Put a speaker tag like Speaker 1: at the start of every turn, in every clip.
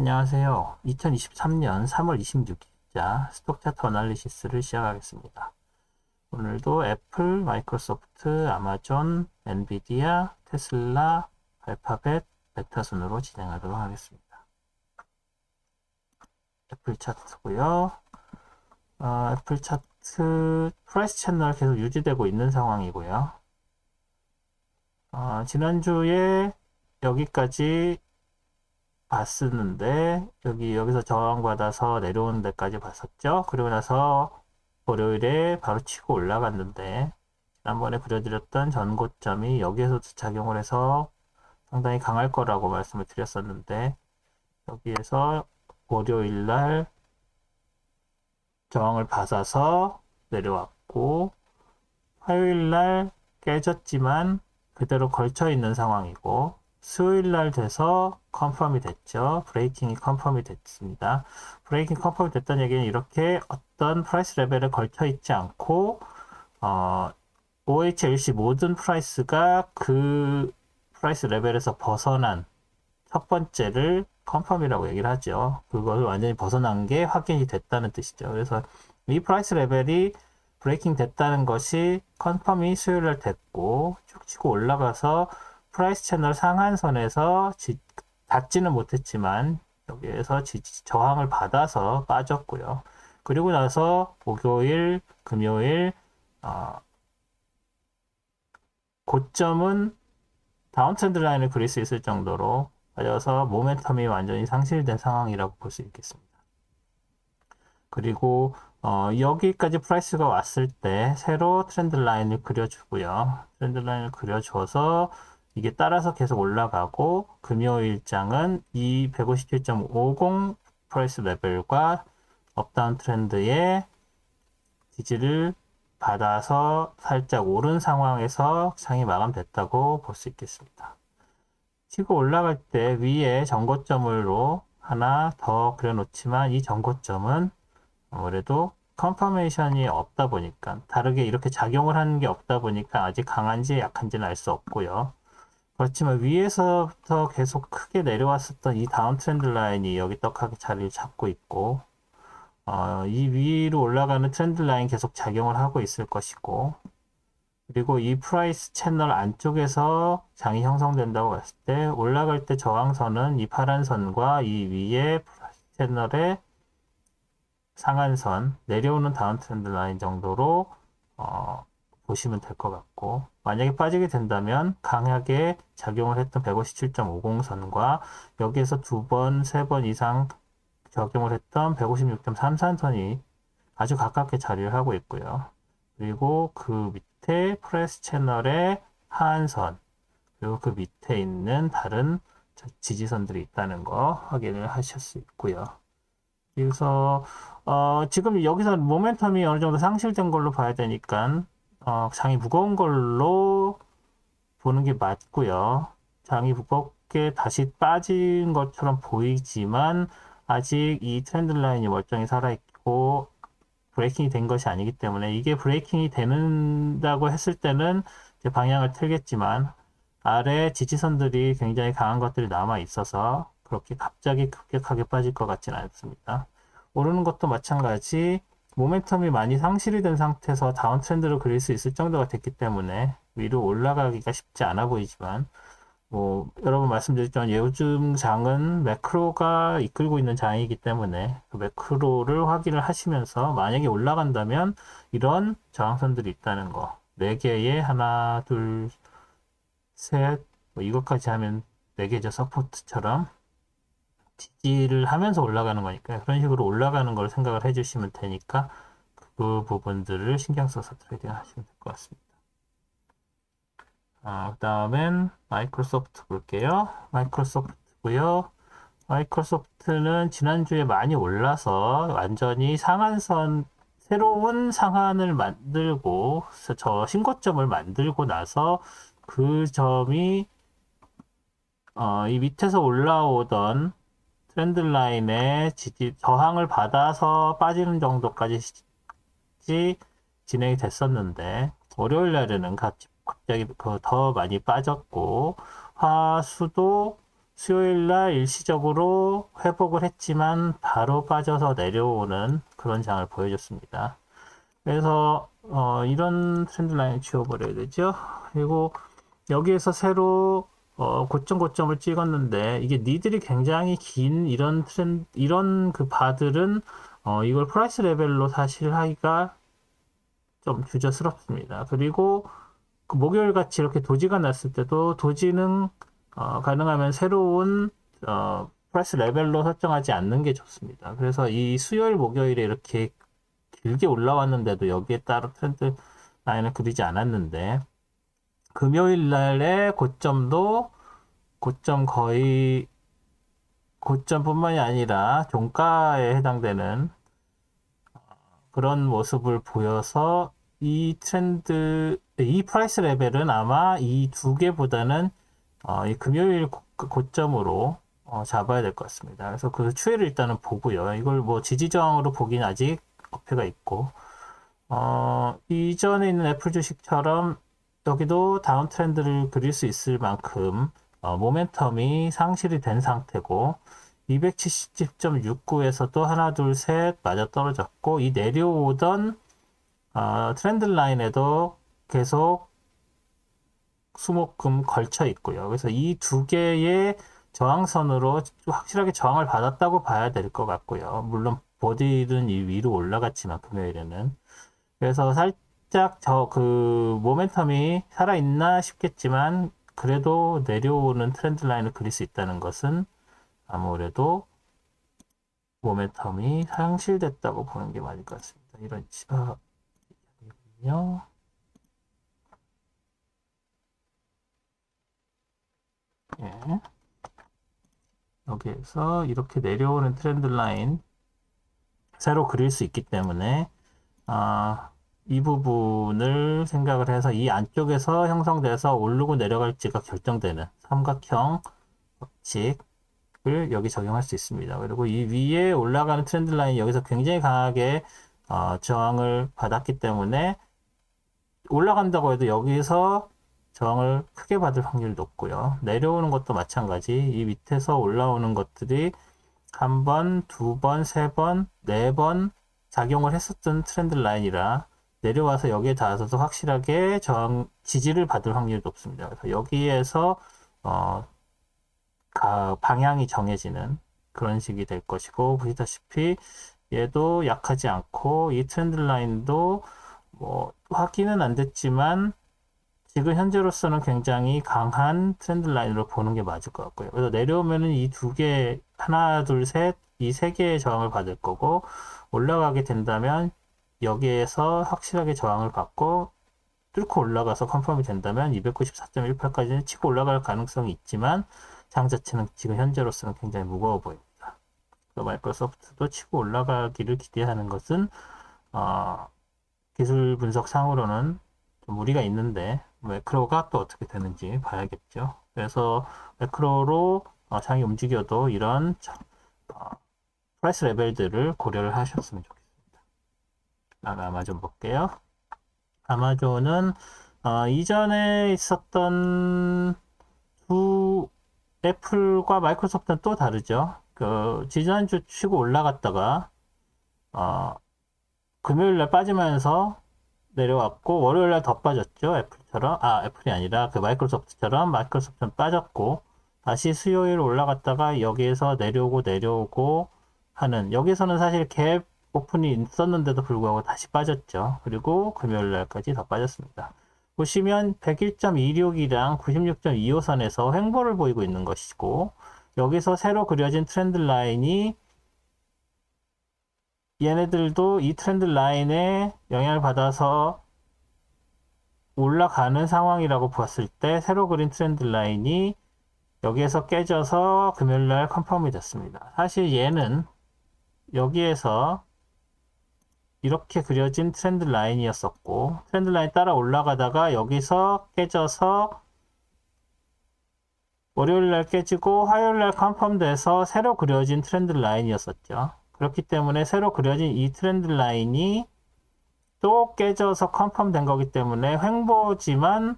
Speaker 1: 안녕하세요. 2023년 3월 26일자 스톡 차트 어널리시스를 시작하겠습니다. 오늘도 애플, 마이크로소프트, 아마존, 엔비디아, 테슬라, 알파벳, 메타 순으로 진행하도록 하겠습니다. 애플 차트고요. 애플 차트 프라이스 채널 계속 유지되고 있는 상황이고요. 지난주에 여기까지 봤었는데 여기서 저항받아서 내려오는 데까지 봤었죠. 그리고 나서 월요일에 바로 치고 올라갔는데 지난번에 그려드렸던 전고점이 여기에서 작용을 해서 상당히 강할 거라고 말씀을 드렸었는데 여기에서 월요일 날 저항을 받아서 내려왔고 화요일 날 깨졌지만 그대로 걸쳐 있는 상황이고 수요일 날 돼서 컨펌이 됐죠. 브레이킹이 컨펌이 됐습니다. 브레이킹 컨펌이 됐다는 얘기는 이렇게 어떤 프라이스 레벨에 걸쳐 있지 않고 OHLC 모든 프라이스가 그 프라이스 레벨에서 벗어난 첫 번째를 컨펌이라고 얘기를 하죠. 그걸 완전히 벗어난 게 확인이 됐다는 뜻이죠. 그래서 이 프라이스 레벨이 브레이킹 됐다는 것이 컨펌이 수요일날 됐고 쭉 치고 올라가서 프라이스 채널 상한선에서 닿지는 못했지만 여기에서 저항을 받아서 빠졌고요. 그리고 나서 목요일, 금요일 고점은 다운트렌드 라인을 그릴 수 있을 정도로 빠져서 모멘텀이 완전히 상실된 상황이라고 볼 수 있겠습니다. 그리고 여기까지 프라이스가 왔을 때 새로 트렌드 라인을 그려주고요. 트렌드 라인을 그려줘서 이게 따라서 계속 올라가고 금요일장은 이 157.50 프라이스 레벨과 업다운 트렌드의 지지를 받아서 살짝 오른 상황에서 장이 마감됐다고 볼 수 있겠습니다. 치고 올라갈 때 위에 전고점으로 하나 더 그려놓지만 이 전고점은 아무래도 컨퍼메이션이 없다 보니까 다르게 이렇게 작용을 하는 게 없다 보니까 아직 강한지 약한지는 알 수 없고요. 그렇지만 위에서부터 계속 크게 내려왔었던 이 다운 트렌드 라인이 여기 떡하게 자리를 잡고 있고 이 위로 올라가는 트렌드 라인 계속 작용을 하고 있을 것이고 그리고 이 프라이스 채널 안쪽에서 장이 형성된다고 봤을 때 올라갈 때 저항선은 이 파란 선과 이 위에 프라이스 채널의 상한선 내려오는 다운 트렌드 라인 정도로 보시면 될 것 같고 만약에 빠지게 된다면 강하게 작용을 했던 157.50 선과 여기에서 두 번, 세 번 이상 적용을 했던 156.33 선이 아주 가깝게 자리를 하고 있고요. 그리고 그 밑에 프레스 채널의 하한선 그리고 그 밑에 있는 다른 지지선들이 있다는 거 확인을 하실 수 있고요. 그래서 지금 여기서 모멘텀이 어느 정도 상실된 걸로 봐야 되니까 장이 무거운 걸로 보는 게 맞고요. 장이 무겁게 다시 빠진 것처럼 보이지만 아직 이 트렌드 라인이 멀쩡히 살아있고 브레이킹이 된 것이 아니기 때문에 이게 브레이킹이 된다고 했을 때는 이제 방향을 틀겠지만 아래 지지선들이 굉장히 강한 것들이 남아 있어서 그렇게 갑자기 급격하게 빠질 것 같지는 않습니다. 오르는 것도 마찬가지 모멘텀이 많이 상실이 된 상태에서 다운 트렌드로 그릴 수 있을 정도가 됐기 때문에 위로 올라가기가 쉽지 않아 보이지만 여러 번 말씀드렸지만 요즘 장은 매크로가 이끌고 있는 장이기 때문에 그 매크로를 확인을 하시면서 만약에 올라간다면 이런 저항선들이 있다는 거 4개의 하나, 둘, 셋, 이것까지 하면 4개죠. 서포트처럼 지지를 하면서 올라가는 거니까 그런 식으로 올라가는 걸 생각을 해주시면 되니까 그 부분들을 신경 써서 트레이딩 하시면 될 것 같습니다. 그 다음엔 마이크로소프트 볼게요. 마이크로소프트고요. 마이크로소프트는 지난주에 많이 올라서 완전히 상한선 새로운 상한을 만들고 저 신고점을 만들고 나서 그 점이 이 밑에서 올라오던 트렌드 라인의 저항을 받아서 빠지는 정도까지 진행이 됐었는데 월요일 날에는 갑자기 더 많이 빠졌고 화수도 수요일 날 일시적으로 회복을 했지만 바로 빠져서 내려오는 그런 장을 보여줬습니다. 그래서 이런 트렌드 라인 지워버려야 되죠. 그리고 여기에서 새로 고점을 찍었는데 이게 니들이 굉장히 긴 이런 그 바들은 이걸 프라이스 레벨로 사실 하기가 좀 주저스럽습니다. 그리고 그 목요일 같이 이렇게 도지가 났을 때도 도지는 가능하면 새로운 프라이스 레벨로 설정하지 않는 게 좋습니다. 그래서 이 수요일 목요일에 이렇게 길게 올라왔는데도 여기에 따로 트렌드 라인을 그리지 않았는데 금요일 날의 고점도 고점뿐만이 아니라 종가에 해당되는 그런 모습을 보여서 이 프라이스 레벨은 아마 이 두 개보다는 이 금요일 고점으로 잡아야 될 것 같습니다. 그래서 그 추이를 일단은 보고요. 이걸 뭐 지지저항으로 보기는 아직 어폐가 있고, 이전에 있는 애플 주식처럼 여기도 다운 트렌드를 그릴 수 있을 만큼 모멘텀이 상실이 된 상태고 270.69에서도 하나 둘 셋 맞아 떨어졌고 이 내려오던 트렌드 라인에도 계속 수목금 걸쳐 있고요. 그래서 이 두 개의 저항선으로 확실하게 저항을 받았다고 봐야 될 것 같고요. 물론 보디는 이 위로 올라갔지만 금요일에는 그래서 살짝 그 모멘텀이 살아있나 싶겠지만 그래도 내려오는 트렌드 라인을 그릴 수 있다는 것은 아무래도 모멘텀이 상실됐다고 보는 게 맞을 것 같습니다. 이런 이거든요. 예. 여기에서 이렇게 내려오는 트렌드 라인 새로 그릴 수 있기 때문에 이 부분을 생각을 해서 이 안쪽에서 형성돼서 오르고 내려갈지가 결정되는 삼각형 법칙을 여기 적용할 수 있습니다. 그리고 이 위에 올라가는 트렌드 라인이 여기서 굉장히 강하게 저항을 받았기 때문에 올라간다고 해도 여기서 저항을 크게 받을 확률이 높고요. 내려오는 것도 마찬가지. 이 밑에서 올라오는 것들이 한 번, 두 번, 세 번, 네 번 작용을 했었던 트렌드 라인이라 내려와서 여기에 닿아서도 확실하게 지지를 받을 확률이 높습니다. 그래서 여기에서 방향이 정해지는 그런 식이 될 것이고 보시다시피 얘도 약하지 않고 이 트렌드 라인도 뭐 확인은 안 됐지만 지금 현재로서는 굉장히 강한 트렌드 라인으로 보는 게 맞을 것 같고요. 그래서 내려오면은 이 두 개, 하나, 둘, 셋, 이 세 개의 저항을 받을 거고, 올라가게 된다면 여기에서 확실하게 저항을 받고, 뚫고 올라가서 컨펌이 된다면 294.18까지는 치고 올라갈 가능성이 있지만, 장 자체는 지금 현재로서는 굉장히 무거워 보입니다. 마이크로소프트도 치고 올라가기를 기대하는 것은, 기술 분석 상으로는 좀 무리가 있는데 매크로가 또 어떻게 되는지 봐야겠죠. 그래서 매크로로 장이 움직여도 이런 프라이스 레벨들을 고려를 하셨으면 좋겠습니다. 다음에 아마존 볼게요. 아마존은 이전에 있었던 두 애플과 마이크로소프트는 또 다르죠. 그 지난주 치고 올라갔다가 금요일날 빠지면서 내려왔고 월요일날 더 빠졌죠. 애플이 아니라 그 마이크로소프트처럼 마이크로소프트는 빠졌고 다시 수요일 올라갔다가 여기에서 내려오고 하는 여기서는 사실 갭 오픈이 있었는데도 불구하고 다시 빠졌죠. 그리고 금요일날까지 더 빠졌습니다. 보시면 101.26이랑 96.25선에서 횡보를 보이고 있는 것이고 여기서 새로 그려진 트렌드 라인이 얘네들도 이 트렌드 라인에 영향을 받아서 올라가는 상황이라고 봤을 때 새로 그린 트렌드 라인이 여기에서 깨져서 금요일날 컨펌이 됐습니다. 사실 얘는 여기에서 이렇게 그려진 트렌드 라인이었었고 트렌드 라인 따라 올라가다가 여기서 깨져서 월요일날 깨지고 화요일날 컨펌 돼서 새로 그려진 트렌드 라인이었었죠. 그렇기 때문에 새로 그려진 이 트렌드 라인이 또 깨져서 컨펌 된 거기 때문에 횡보지만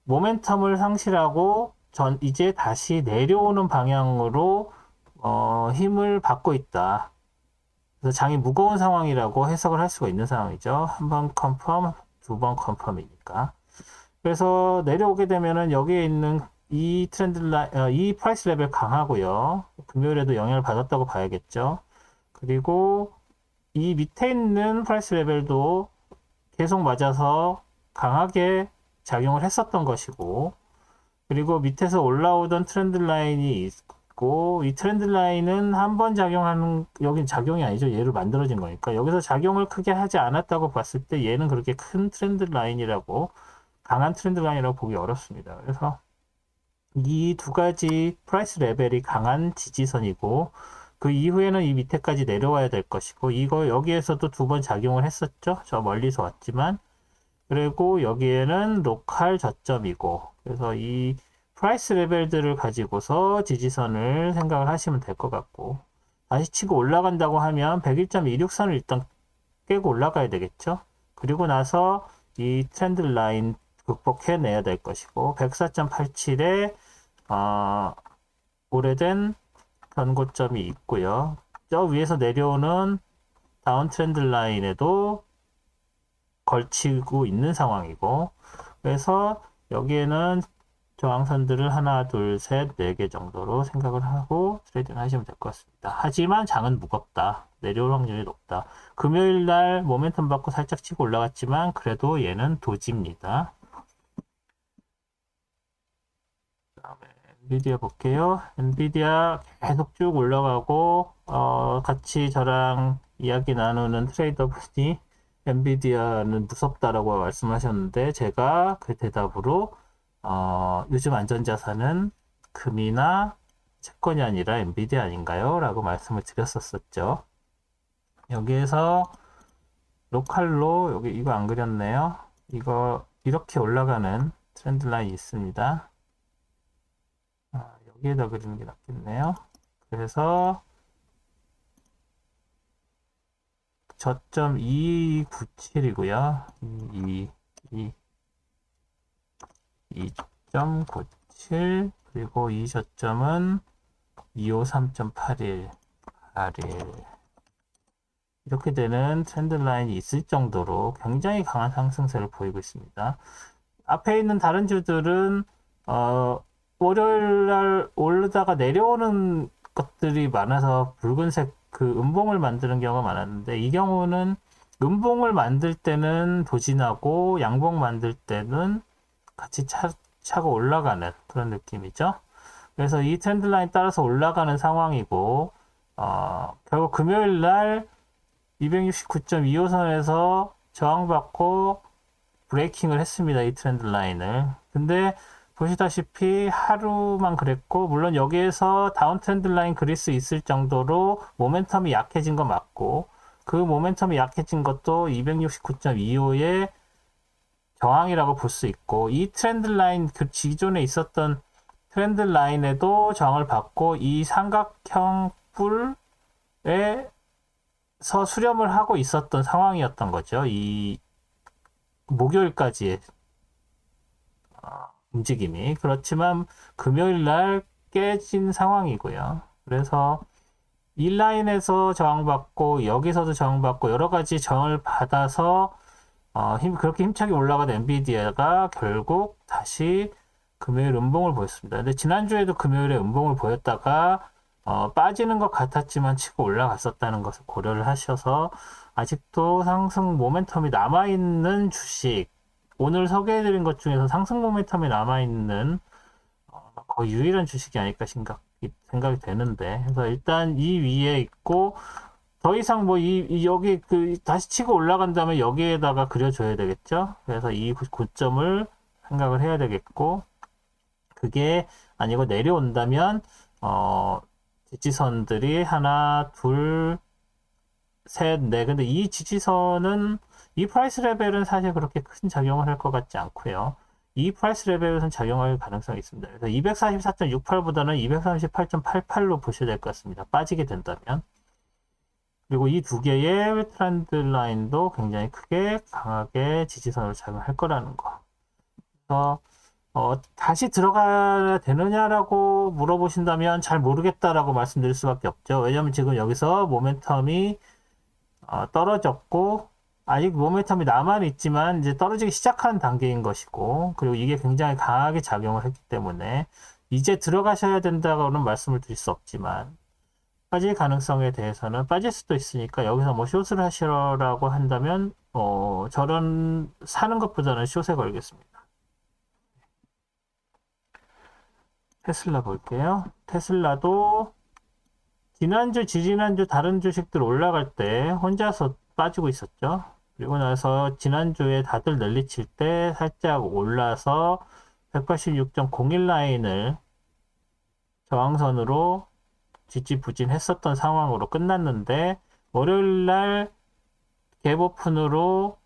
Speaker 1: 모멘텀을 상실하고 이제 다시 내려오는 방향으로 힘을 받고 있다. 그래서 장이 무거운 상황이라고 해석을 할 수가 있는 상황이죠. 한 번 컨펌, 두 번 컨펌이니까. 그래서 내려오게 되면은 여기에 있는 이 이 프라이스 레벨 강하고요. 금요일에도 영향을 받았다고 봐야겠죠. 그리고 이 밑에 있는 프라이스 레벨도 계속 맞아서 강하게 작용을 했었던 것이고, 그리고 밑에서 올라오던 트렌드 라인이 있고, 이 트렌드 라인은 한 번 작용하는, 여긴 작용이 아니죠. 얘로 만들어진 거니까. 여기서 작용을 크게 하지 않았다고 봤을 때 얘는 그렇게 큰 트렌드 라인이라고, 강한 트렌드 라인이라고 보기 어렵습니다. 그래서 이 두 가지 프라이스 레벨이 강한 지지선이고, 그 이후에는 이 밑에까지 내려와야 될 것이고, 이거 여기에서도 두 번 작용을 했었죠. 저 멀리서 왔지만. 그리고 여기에는 로컬 저점이고, 그래서 이 프라이스 레벨들을 가지고서 지지선을 생각을 하시면 될 것 같고, 다시 치고 올라간다고 하면 101.263선을 일단 깨고 올라가야 되겠죠. 그리고 나서 이 트렌드 라인 극복해내야 될 것이고, 104.87에 오래된 변고점이 있고요. 저 위에서 내려오는 다운 트렌드 라인에도 걸치고 있는 상황이고, 그래서 여기에는 저항선들을 하나, 둘, 셋, 네 개 정도로 생각을 하고 트레이딩 하시면 될 것 같습니다. 하지만 장은 무겁다. 내려올 확률이 높다. 금요일 날 모멘텀 받고 살짝 치고 올라갔지만 그래도 얘는 도지입니다. 그다음에 엔비디아 볼게요. 엔비디아 계속 쭉 올라가고 같이 저랑 이야기 나누는 트레이더분이 엔비디아는 무섭다라고 말씀하셨는데 제가 그 대답으로 요즘 안전자산은 금이나 채권이 아니라 엔비디아 아닌가요? 라고 말씀을 드렸었죠. 여기에서 로컬로 여기 이거 안 그렸네요. 이거 이렇게 올라가는 트렌드 라인이 있습니다. 여기에다 그리는 게 낫겠네요. 그래서 저점 297이고요. 2.97 그리고 이 저점은 253.81 이렇게 되는 트렌드 라인이 있을 정도로 굉장히 강한 상승세를 보이고 있습니다. 앞에 있는 다른 주들은 월요일 날 오르다가 내려오는 것들이 많아서 붉은색 그 음봉을 만드는 경우가 많았는데 이 경우는 음봉을 만들 때는 도진하고 양봉 만들 때는 같이 차고 올라가는 그런 느낌이죠. 그래서 이 트렌드 라인 따라서 올라가는 상황이고 결국 금요일 날 269.25선에서 저항받고 브레이킹을 했습니다. 이 트렌드 라인을. 근데 보시다시피 하루만 그랬고 물론 여기에서 다운 트렌드 라인 그릴 수 있을 정도로 모멘텀이 약해진 거 맞고 그 모멘텀이 약해진 것도 269.25의 저항이라고 볼 수 있고 이 트렌드 라인 그 기존에 있었던 트렌드 라인에도 저항을 받고 이 삼각형 뿔에서 수렴을 하고 있었던 상황이었던 거죠. 이 목요일까지의 움직임이. 그렇지만 금요일 날 깨진 상황이고요. 그래서 이 라인에서 저항받고 여기서도 저항받고 여러 가지 저항을 받아서 그렇게 힘차게 올라간 엔비디아가 결국 다시 금요일 음봉을 보였습니다. 근데 지난주에도 금요일에 음봉을 보였다가 빠지는 것 같았지만 치고 올라갔었다는 것을 고려를 하셔서 아직도 상승 모멘텀이 남아있는 주식 오늘 소개해드린 것 중에서 상승 모멘텀이 남아있는 거의 유일한 주식이 아닐까 생각이 되는데 그래서 일단 이 위에 있고 더 이상 뭐 여기 다시 치고 올라간다면 여기에다가 그려줘야 되겠죠. 그래서 이 고점을 생각을 해야 되겠고 그게 아니고 내려온다면 지지선들이 하나, 둘, 셋, 넷. 근데 이 지지선은 이 프라이스 레벨은 사실 그렇게 큰 작용을 할 것 같지 않고요. 이 프라이스 레벨에서는 작용할 가능성이 있습니다. 그래서 244.68보다는 238.88로 보셔야 될 것 같습니다. 빠지게 된다면. 그리고 이 두 개의 트렌드 라인도 굉장히 크게 강하게 지지선으로 작용할 거라는 거. 그래서 다시 들어가야 되느냐라고 물어보신다면 잘 모르겠다라고 말씀드릴 수밖에 없죠. 왜냐면 지금 여기서 모멘텀이 떨어졌고, 아직 모멘텀이 남아 있지만 이제 떨어지기 시작한 단계인 것이고, 그리고 이게 굉장히 강하게 작용을 했기 때문에 이제 들어가셔야 된다고는 말씀을 드릴 수 없지만, 빠질 가능성에 대해서는 빠질 수도 있으니까 여기서 뭐 숏을 하시라고 한다면 저런 사는 것보다는 숏에 걸겠습니다. 테슬라 볼게요. 테슬라도 지난주, 지지난주 다른 주식들 올라갈 때 혼자서 빠지고 있었죠. 그리고 나서 지난주에 다들 난리칠 때 살짝 올라서 186.01 라인을 저항선으로 지지부진했었던 상황으로 끝났는데 월요일 날 갭오픈으로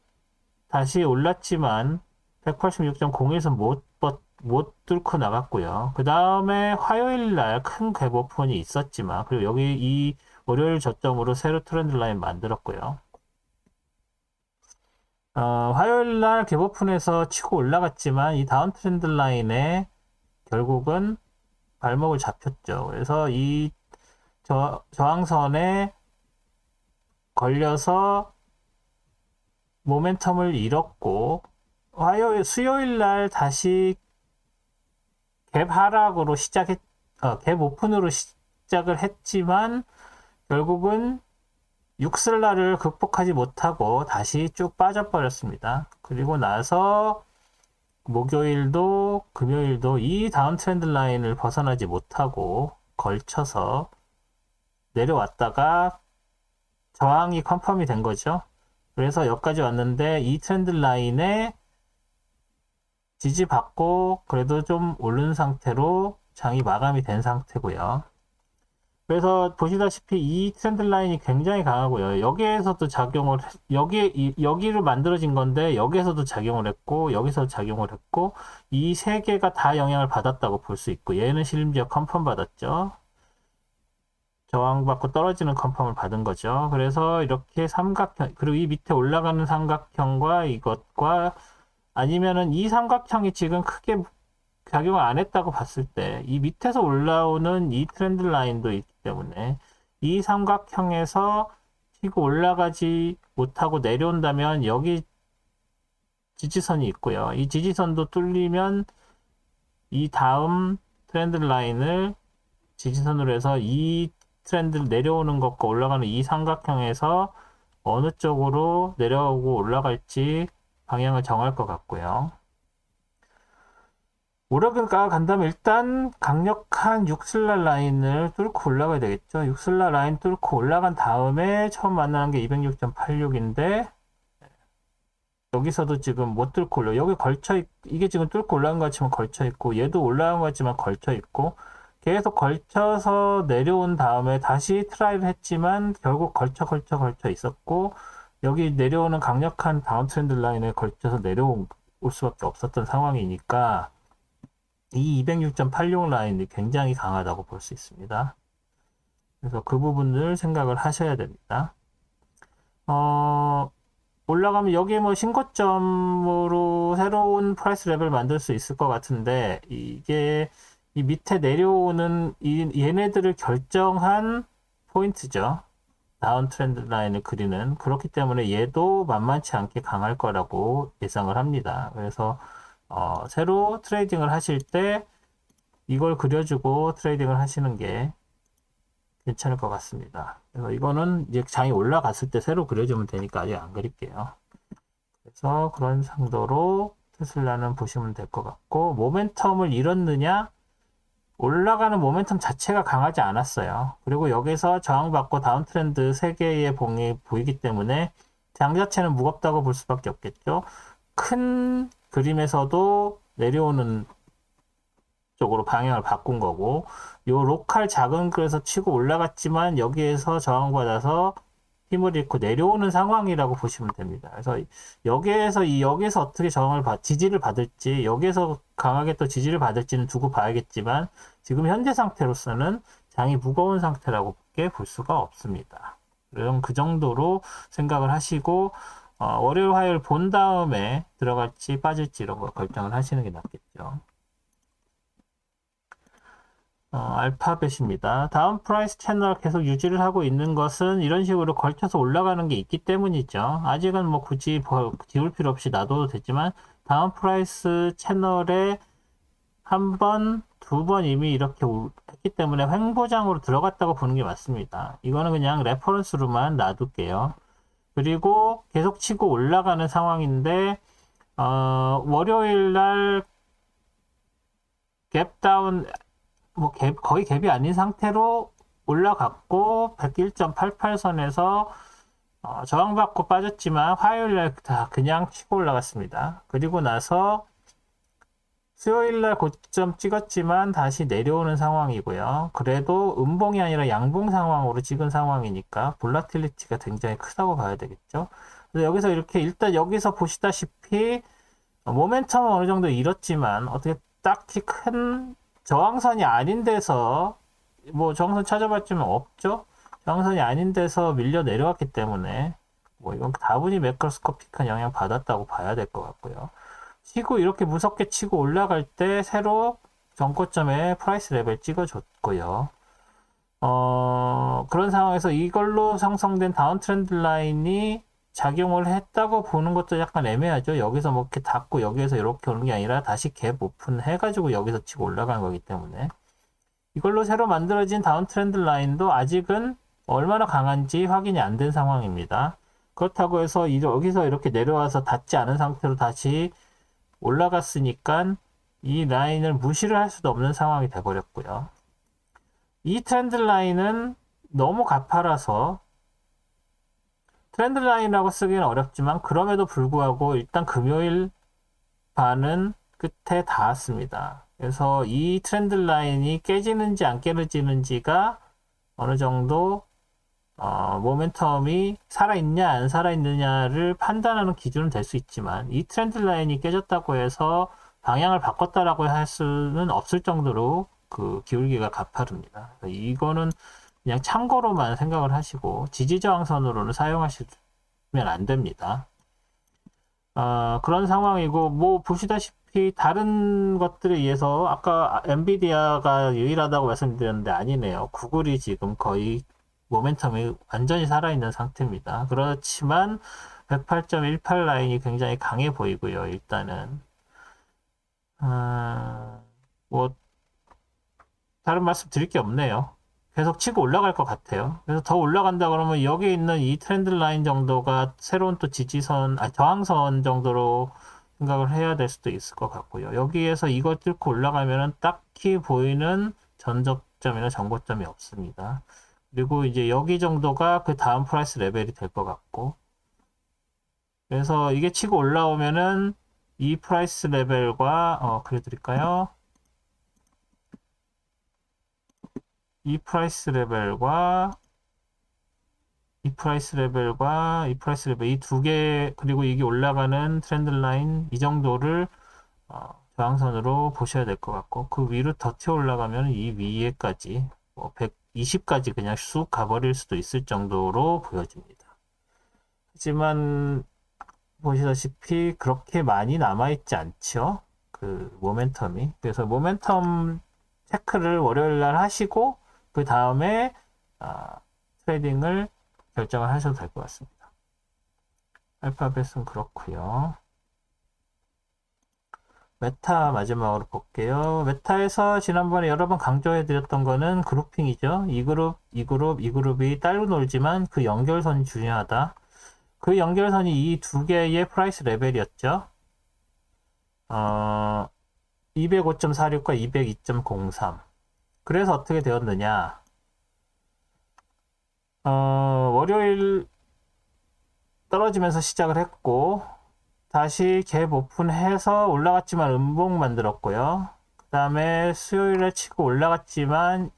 Speaker 1: 다시 올랐지만 186.01선 못 뚫고 나갔고요. 그 다음에 화요일 날 큰 갭오픈이 있었지만 그리고 여기 이 월요일 저점으로 새로 트렌드 라인 만들었고요. 화요일 날 갭오픈에서 치고 올라갔지만 이 다음 트렌드 라인에 결국은 발목을 잡혔죠. 그래서 이 저항선에 걸려서 모멘텀을 잃었고 수요일 날 다시 갭 하락으로 갭 오픈으로 시작을 했지만 결국은 6슬라를 극복하지 못하고 다시 쭉 빠져버렸습니다. 그리고 나서 목요일도 금요일도 이 다운 트렌드 라인을 벗어나지 못하고 걸쳐서 내려왔다가 저항이 컨펌이 된 거죠. 그래서 여기까지 왔는데 이 트렌드 라인에 지지받고 그래도 좀 오른 상태로 장이 마감이 된 상태고요. 그래서 보시다시피 이 트렌드 라인이 굉장히 강하고요. 여기에서도 여기를 만들어진 건데 여기에서도 작용을 했고 여기서 작용을 했고 이 세 개가 다 영향을 받았다고 볼 수 있고 얘는 심지어 컨펌 받았죠. 저항받고 떨어지는 컨펌을 받은 거죠. 그래서 이렇게 삼각형, 그리고 이 밑에 올라가는 삼각형과 이것과 아니면은 이 삼각형이 지금 크게 작용을 안 했다고 봤을 때 이 밑에서 올라오는 이 트렌드 라인도 있기 때문에 이 삼각형에서 치고 올라가지 못하고 내려온다면 여기 지지선이 있고요. 이 지지선도 뚫리면 이 다음 트렌드 라인을 지지선으로 해서 이 트렌드를 내려오는 것과 올라가는 이 삼각형에서 어느 쪽으로 내려오고 올라갈지 방향을 정할 것 같고요. 오르가 간다면 일단 강력한 6슬라 라인을 뚫고 올라가야 되겠죠. 6슬라 라인 뚫고 올라간 다음에 처음 만나는 게 206.86인데 여기서도 지금 못 뚫고 올라. 여기 이게 지금 뚫고 올라간 것 같지만 걸쳐 있고 얘도 올라간 것 같지만 걸쳐 있고 계속 걸쳐서 내려온 다음에 다시 트라이를 했지만 결국 걸쳐 있었고 여기 내려오는 강력한 다운 트렌드 라인에 걸쳐서 내려올 수밖에 없었던 상황이니까 이 206.86 라인이 굉장히 강하다고 볼 수 있습니다. 그래서 그 부분을 생각을 하셔야 됩니다. 올라가면 여기에 뭐 신고점으로 새로운 프라이스 레벨 만들 수 있을 것 같은데 이게 이 밑에 내려오는 얘네들을 결정한 포인트죠. 다운 트렌드 라인을 그리는. 그렇기 때문에 얘도 만만치 않게 강할 거라고 예상을 합니다. 그래서 새로 트레이딩을 하실 때 이걸 그려주고 트레이딩을 하시는 게 괜찮을 것 같습니다. 그래서 이거는 이제 장이 올라갔을 때 새로 그려주면 되니까 아직 안 그릴게요. 그래서 그런 상도로 테슬라는 보시면 될 것 같고 모멘텀을 잃었느냐? 올라가는 모멘텀 자체가 강하지 않았어요. 그리고 여기서 저항받고 다운 트렌드 3개의 봉이 보이기 때문에 장 자체는 무겁다고 볼 수밖에 없겠죠. 큰 그림에서도 내려오는 쪽으로 방향을 바꾼 거고 요 로컬 작은 글에서 치고 올라갔지만 여기에서 저항받아서 힘을 잃고 내려오는 상황이라고 보시면 됩니다. 그래서 여기에서 어떻게 지지를 받을지 여기에서 강하게 또 지지를 받을지는 두고 봐야겠지만 지금 현재 상태로서는 장이 무거운 상태라고 볼 수가 없습니다. 그럼 그 정도로 생각을 하시고 월요일 화요일 본 다음에 들어갈지 빠질지 이런 거 결정을 하시는 게 낫겠죠. 알파벳입니다. 다운 프라이스 채널 계속 유지를 하고 있는 것은 이런 식으로 걸쳐서 올라가는 게 있기 때문이죠. 아직은 뭐 굳이 지울 필요 없이 놔둬도 되지만 다운 프라이스 채널에 한 번, 두 번 이미 이렇게 했기 때문에 횡보장으로 들어갔다고 보는 게 맞습니다. 이거는 그냥 레퍼런스로만 놔둘게요. 그리고 계속 치고 올라가는 상황인데 월요일 날 갭다운 뭐 거의 갭이 아닌 상태로 올라갔고 101.88선에서 저항받고 빠졌지만 화요일 날 다 그냥 치고 올라갔습니다. 그리고 나서 수요일 날 고점 찍었지만 다시 내려오는 상황이고요. 그래도 음봉이 아니라 양봉 상황으로 찍은 상황이니까 볼라틸리티가 굉장히 크다고 봐야 되겠죠. 그래서 여기서 이렇게 일단 여기서 보시다시피 모멘텀은 어느 정도 잃었지만 어떻게 딱히 큰 저항선이 아닌 데서 뭐 저항선 찾아봤지만 없죠. 저항선이 아닌 데서 밀려 내려왔기 때문에 뭐 이건 다분히 매크로스코픽한 영향 받았다고 봐야 될 것 같고요. 치고 이렇게 무섭게 치고 올라갈 때 새로 전고점에 프라이스 레벨 찍어줬고요. 그런 상황에서 이걸로 형성된 다운 트렌드 라인이 작용을 했다고 보는 것도 약간 애매하죠. 여기서 뭐 이렇게 닫고 여기에서 이렇게 오는 게 아니라 다시 갭 오픈 해가지고 여기서 치고 올라가는 거기 때문에 이걸로 새로 만들어진 다운 트렌드 라인도 아직은 얼마나 강한지 확인이 안 된 상황입니다. 그렇다고 해서 여기서 이렇게 내려와서 닿지 않은 상태로 다시 올라갔으니까 이 라인을 무시를 할 수도 없는 상황이 돼버렸고요. 이 트렌드 라인은 너무 가파라서 트렌드 라인이라고 쓰기는 어렵지만 그럼에도 불구하고 일단 금요일 반은 끝에 닿았습니다. 그래서 이 트렌드 라인이 깨지는지 안 깨지는지가 어느 정도 모멘텀이 살아있냐 안 살아있느냐를 판단하는 기준은 될 수 있지만 이 트렌드 라인이 깨졌다고 해서 방향을 바꿨다라고 할 수는 없을 정도로 그 기울기가 가파릅니다. 이거는 그냥 참고로만 생각을 하시고 지지저항선으로는 사용하시면 안 됩니다. 그런 상황이고 뭐 보시다시피 다른 것들에 의해서 아까 엔비디아가 유일하다고 말씀드렸는데 아니네요. 구글이 지금 거의 모멘텀이 완전히 살아있는 상태입니다. 그렇지만 108.18 라인이 굉장히 강해 보이고요. 일단은 뭐 다른 말씀 드릴 게 없네요. 계속 치고 올라갈 것 같아요. 그래서 더 올라간다 그러면 여기 있는 이 트렌드 라인 정도가 새로운 또 지지선, 저항선 정도로 생각을 해야 될 수도 있을 것 같고요. 여기에서 이걸 뚫고 올라가면은 딱히 보이는 전적점이나 전고점이 없습니다. 그리고 이제 여기 정도가 그 다음 프라이스 레벨이 될 것 같고, 그래서 이게 치고 올라오면은 이 프라이스 레벨과 그려드릴까요? 이 프라이스 레벨과 이 프라이스 레벨과 이 프라이스 레벨 이 두 개, 그리고 이게 올라가는 트렌드 라인 이 정도를 저항선으로 보셔야 될 것 같고, 그 위로 더 튀어 올라가면 이 위에까지 뭐 120까지 그냥 쑥 가버릴 수도 있을 정도로 보여집니다. 하지만 보시다시피 그렇게 많이 남아있지 않죠, 그 모멘텀이. 그래서 모멘텀 체크를 월요일 날 하시고 그 다음에 트레이딩을 결정을 하셔도 될 것 같습니다. 알파벳은 그렇고요. 메타 마지막으로 볼게요. 메타에서 지난번에 여러 번 강조해 드렸던 거는 그룹핑이죠. 이 그룹, 이 그룹, 이 그룹이 따로 놀지만 그 연결선이 중요하다. 그 연결선이 이 두 개의 프라이스 레벨이었죠. 205.46과 202.03. 그래서 어떻게 되었느냐. 월요일 떨어지면서 시작을 했고, 다시 갭 오픈해서 올라갔지만 음봉 만들었고요. 그 다음에 수요일에 치고 올라갔지만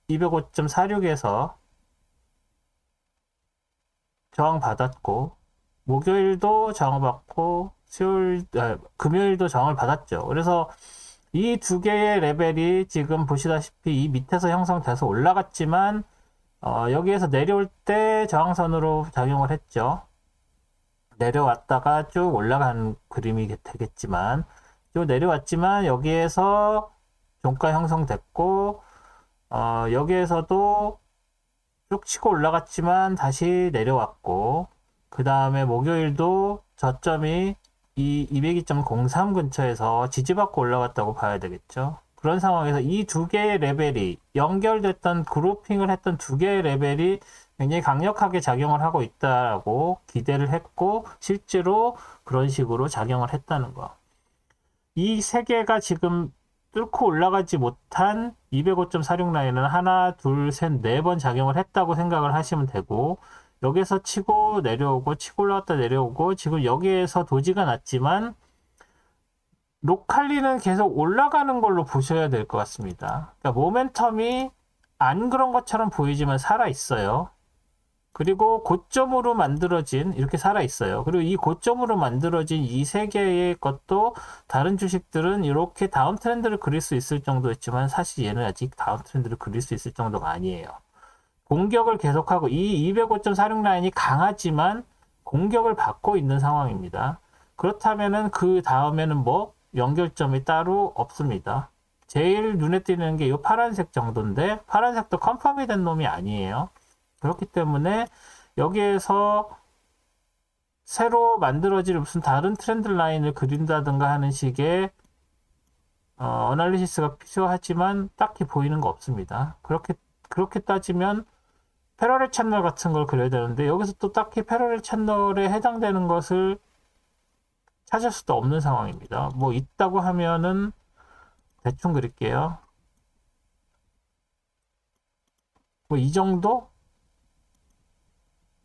Speaker 1: 205.46에서 저항 받았고, 목요일도 저항 받고, 금요일도 저항을 받았죠. 그래서 이 두 개의 레벨이 지금 보시다시피 이 밑에서 형성돼서 올라갔지만 여기에서 내려올 때 저항선으로 작용을 했죠. 내려왔다가 쭉 올라간 그림이 되겠지만 쭉 내려왔지만 여기에서 종가 형성됐고 여기에서도 쭉 치고 올라갔지만 다시 내려왔고, 그 다음에 목요일도 저점이 이 202.03 근처에서 지지받고 올라갔다고 봐야 되겠죠. 그런 상황에서 이 두 개의 레벨이 연결됐던 그룹핑을 했던 두 개의 레벨이 굉장히 강력하게 작용을 하고 있다고 기대를 했고 실제로 그런 식으로 작용을 했다는 거. 이 세 개가 지금 뚫고 올라가지 못한 205.46 라인은 하나, 둘, 셋, 네 번 작용을 했다고 생각을 하시면 되고 여기서 치고 내려오고 치고 올라갔다 내려오고 지금 여기에서 도지가 났지만 로컬리는 계속 올라가는 걸로 보셔야 될 것 같습니다. 그러니까 모멘텀이 안 그런 것처럼 보이지만 살아 있어요. 그리고 고점으로 만들어진 이렇게 살아 있어요. 그리고 이 고점으로 만들어진 이 세 개의 것도 다른 주식들은 이렇게 다운 트렌드를 그릴 수 있을 정도였지만 사실 얘는 아직 다운 트렌드를 그릴 수 있을 정도가 아니에요. 공격을 계속하고 이 205.46 라인이 강하지만 공격을 받고 있는 상황입니다. 그렇다면은 그 다음에는 뭐 연결점이 따로 없습니다. 제일 눈에 띄는 게 이 파란색 정도인데 파란색도 컨펌이 된 놈이 아니에요. 그렇기 때문에 여기에서 새로 만들어질 무슨 다른 트렌드 라인을 그린다든가 하는 식의 어널리시스가 필요하지만 딱히 보이는 거 없습니다. 그렇게 따지면 패러렐 채널 같은 걸 그려야 되는데 여기서 또 딱히 패러렐 채널에 해당되는 것을 찾을 수도 없는 상황입니다. 뭐 있다고 하면은 대충 그릴게요. 뭐 이 정도?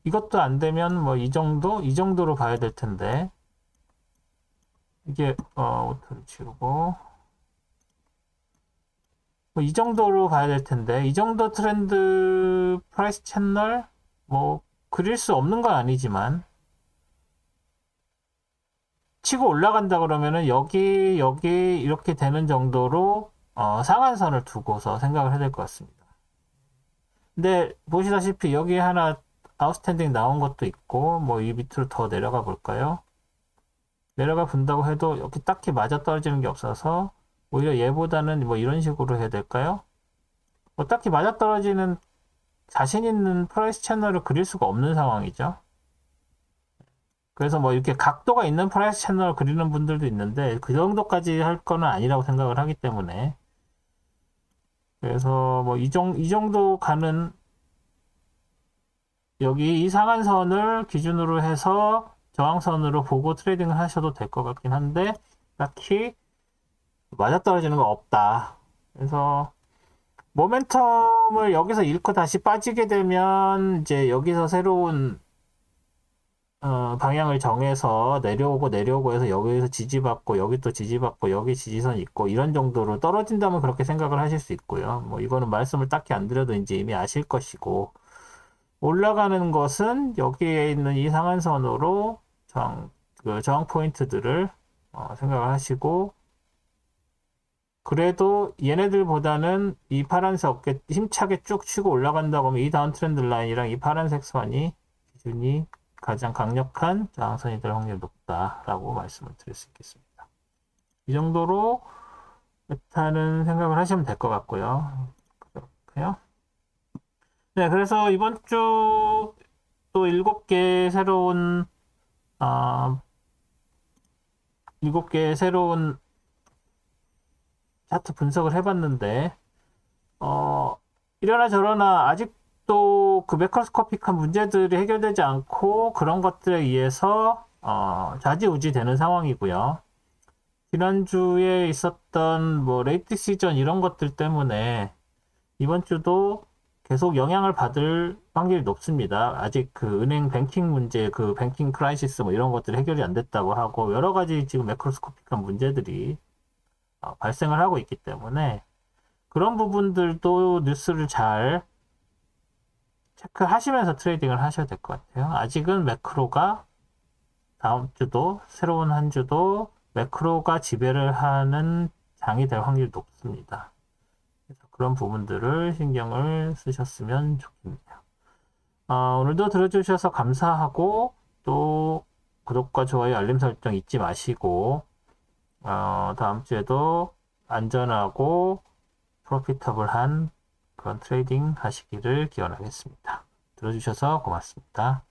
Speaker 1: 이것도 안 되면 뭐 이 정도? 이 정도로 봐야 될 텐데 이게 오토를 치우고 뭐 이 정도로 봐야 될 텐데 이 정도 트렌드 프라이스 채널 뭐 그릴 수 없는 건 아니지만 치고 올라간다 그러면은 여기 이렇게 되는 정도로 상한선을 두고서 생각을 해야 될 것 같습니다. 근데 보시다시피 여기 하나 아웃스탠딩 나온 것도 있고 뭐 이 밑으로 더 내려가 볼까요? 내려가 본다고 해도 여기 딱히 맞아 떨어지는 게 없어서 오히려 얘보다는 뭐 이런 식으로 해야 될까요? 뭐 딱히 맞아 떨어지는 자신 있는 프라이스 채널을 그릴 수가 없는 상황이죠. 그래서 뭐 이렇게 각도가 있는 프라이스 채널을 그리는 분들도 있는데 그 정도까지 할 거는 아니라고 생각을 하기 때문에 그래서 뭐 이 정도 가는 여기 이 상한선을 기준으로 해서 저항선으로 보고 트레이딩을 하셔도 될 것 같긴 한데 딱히 맞아떨어지는 거 없다. 그래서 모멘텀을 여기서 잃고 다시 빠지게 되면 이제 여기서 새로운 방향을 정해서 내려오고 해서 여기서 지지받고 여기 또 지지받고 여기 지지선 있고 이런 정도로 떨어진다면 그렇게 생각을 하실 수 있고요. 뭐 이거는 말씀을 딱히 안 드려도 이제 이미 아실 것이고 올라가는 것은 여기에 있는 이 상한선으로 저항 포인트들을 생각을 하시고 그래도 얘네들보다는 이 파란색 어깨 힘차게 쭉 치고 올라간다고 하면 이 다운 트렌드 라인이랑 이 파란색 선이 기준이 가장 강력한 저항선이 될 확률이 높다라고 말씀을 드릴 수 있겠습니다. 이 정도로 메타는 생각을 하시면 될 것 같고요. 그렇고요. 네, 그래서 이번 주 또 7개 새로운 7개 새로운 차트 분석을 해봤는데 이러나 저러나 아직도 그 매크로스코픽한 문제들이 해결되지 않고 그런 것들에 의해서 좌지우지 되는 상황이고요. 지난주에 있었던 뭐 레이트 시전 이런 것들 때문에 이번 주도 계속 영향을 받을 확률이 높습니다. 아직 그 은행 뱅킹 문제, 그 뱅킹 크라이시스 뭐 이런 것들이 해결이 안 됐다고 하고 여러 가지 지금 매크로스코픽한 문제들이 발생을 하고 있기 때문에 그런 부분들도 뉴스를 잘 체크하시면서 트레이딩을 하셔야 될 것 같아요. 아직은 매크로가 다음 주도 새로운 한 주도 매크로가 지배를 하는 장이 될 확률이 높습니다. 그래서 그런 부분들을 신경을 쓰셨으면 좋겠네요. 오늘도 들어주셔서 감사하고 또 구독과 좋아요 알림 설정 잊지 마시고 다음 주에도 안전하고 프로피터블한 그런 트레이딩 하시기를 기원하겠습니다. 들어주셔서 고맙습니다.